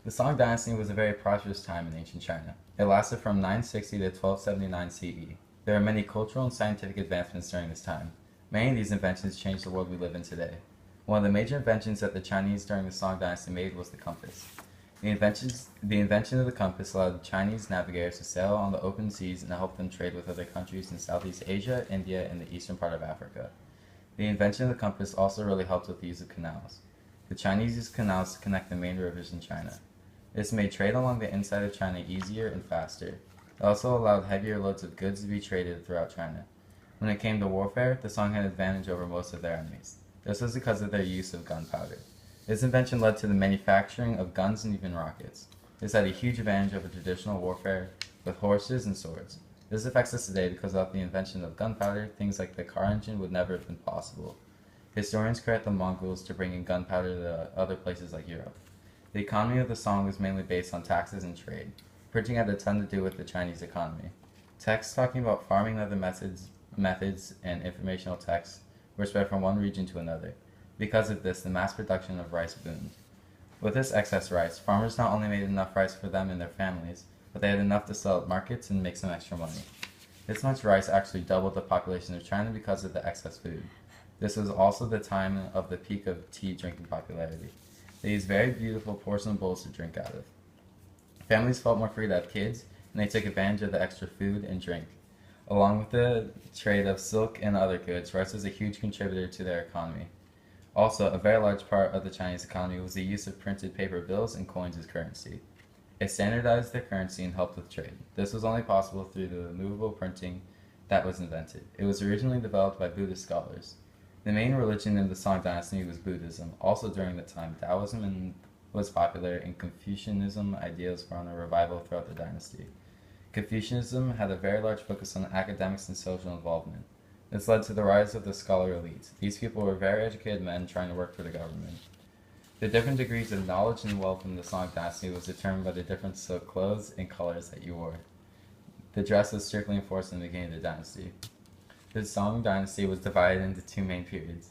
The Song dynasty was a very prosperous time in ancient China. It lasted from 960 to 1279 CE. There were many cultural and scientific advancements during this time. Many of these inventions changed the world we live in today. One of the major inventions that the Chinese during the Song dynasty made was the compass. The invention of the compass allowed Chinese navigators to sail on the open seas and help them trade with other countries in Southeast Asia, India, and the eastern part of Africa. The invention of the compass also really helped with the use of canals. The Chinese used canals to connect the main rivers in China. This made trade along the inside of China easier and faster. It also allowed heavier loads of goods to be traded throughout China. When it came to warfare, the Song had an advantage over most of their enemies. This was because of their use of gunpowder. This invention led to the manufacturing of guns and even rockets. This had a huge advantage over traditional warfare with horses and swords. This affects us today because without the invention of gunpowder, things like the car engine would never have been possible. Historians credit the Mongols to bringing gunpowder to other places like Europe. The economy of the Song was mainly based on taxes and trade. Printing had a ton to do with the Chinese economy. Texts talking about farming and other methods and informational texts were spread from one region to another. Because of this, the mass production of rice boomed. With this excess rice, farmers not only made enough rice for them and their families, but they had enough to sell at markets and make some extra money. This much rice actually doubled the population of China because of the excess food. This was also the time of the peak of tea drinking popularity. They used very beautiful porcelain bowls to drink out of. Families felt more free to have kids, and they took advantage of the extra food and drink. Along with the trade of silk and other goods, rice was a huge contributor to their economy. Also, a very large part of the Chinese economy was the use of printed paper bills and coins as currency. It standardized their currency and helped with trade. This was only possible through the movable printing that was invented. It was originally developed by Buddhist scholars. The main religion in the Song dynasty was Buddhism. Also during the time, Taoism was popular and Confucianism ideas were on a revival throughout the dynasty. Confucianism had a very large focus on academics and social involvement. This led to the rise of the scholar elite. These people were very educated men trying to work for the government. The different degrees of knowledge and wealth in the Song dynasty was determined by the different silk clothes and colors that you wore. The dress was strictly enforced in the beginning of the dynasty. The Song dynasty was divided into two main periods,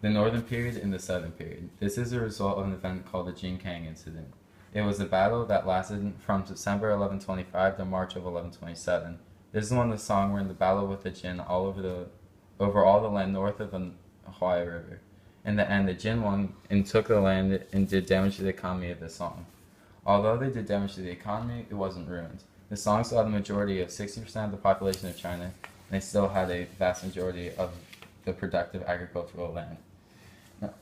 the northern period and the southern period. This is a result of an event called the Jinkang incident. It was a battle that lasted from December 1125 to March of 1127. This is when the Song were in the battle with the Jin over all the land north of the Huai River. In the end, the Jin won and took the land and did damage to the economy of the Song. Although they did damage to the economy, it wasn't ruined. The Song still had the majority of 60% of the population of China, and they still had a vast majority of the productive agricultural land. Now,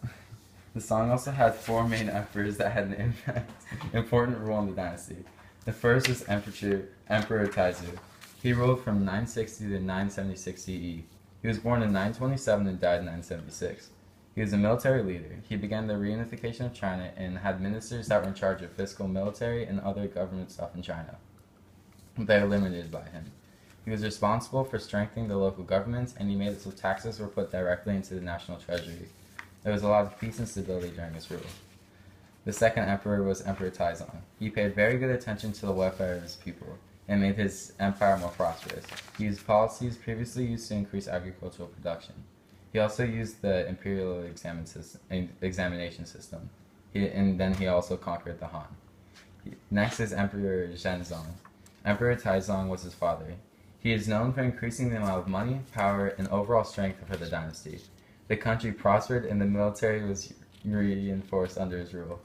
the Song also had four main emperors that had an important role in the dynasty. The first was Emperor Taizu. He ruled from 960 to 976 CE. He was born in 927 and died in 976. He was a military leader. He began the reunification of China and had ministers that were in charge of fiscal, military, and other government stuff in China. They were limited by him. He was responsible for strengthening the local governments, and he made it so taxes were put directly into the national treasury. There was a lot of peace and stability during his rule. The second emperor was Emperor Taizong. He paid very good attention to the welfare of his people and made his empire more prosperous. He used policies previously used to increase agricultural production. He also used the imperial examination system, and then he also conquered the Han. Next is Emperor Zhenzong. Emperor Taizong was his father. He is known for increasing the amount of money, power, and overall strength for the dynasty. The country prospered and the military was reinforced under his rule.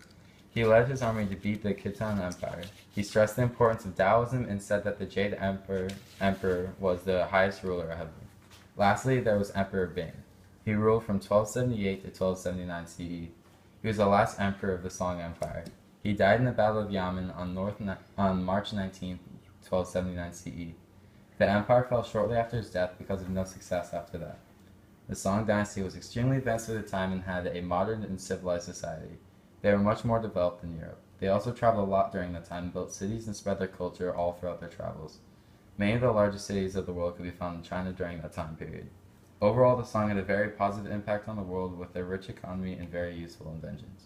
He led his army to beat the Khitan Empire. He stressed the importance of Taoism and said that the Jade Emperor was the highest ruler of heaven. Lastly, there was Emperor Bing. He ruled from 1278 to 1279 CE. He was the last emperor of the Song Empire. He died in the Battle of Yamen on March 19, 1279 CE. The empire fell shortly after his death because of no success after that. The Song dynasty was extremely advanced for the time and had a modern and civilized society. They were much more developed than Europe. They also traveled a lot during that time, built cities, and spread their culture all throughout their travels. Many of the largest cities of the world could be found in China during that time period. Overall, the Song had a very positive impact on the world with their rich economy and very useful inventions.